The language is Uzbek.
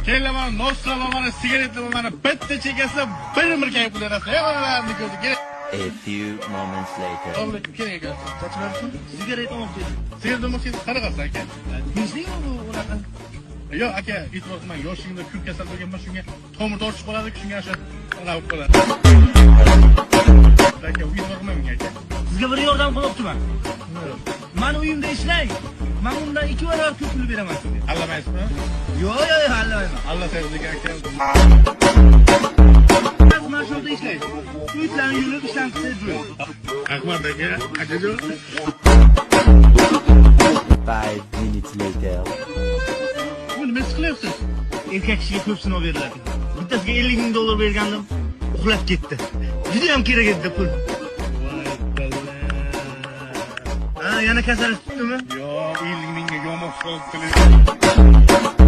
Kelle bana nostra bana sigaretli bana bitta chekasi bir mirkayib qo'yarasiz. Hayvonlarni ko'zi. A few moments later. Oğlum keling aka. Sochlarsiz? Sigaret olmoqchi edim. Sigaret olmoqchi qanaqa aka? Tinchlikmi bu unaqa? Yo'q aka, e'tibor qilmang. Yoshingda ko'p kasal bo'lganman, shunga tomir tortishib qoladi, shunga o'sha qilib qoladi. Aka, e'tibor qilmang aka. Sizga bir yordam qilmoqchiman. Men uyimda ishlang. Men undan 2 barobar ko'p pul beraman sizga. Allamaysizmi? Yo'q, allamayman. Allah sayyidiga aka. Men shu yerda ishlayman. Uylarni yurib ishlam qilib yuraman. Ahmad aka, akajon. 5 minutes later. Buni nima qilyapsiz? Erkak kishiga ko'p sinov beriladi. Bittasiga 50 ming dollar bergandim, uxlab ketdi. Juda ham kerak edi pul. Voy balla. Ha, yana kasal tutdimi? Yo'q, 50 mingga yomoq solib qilib.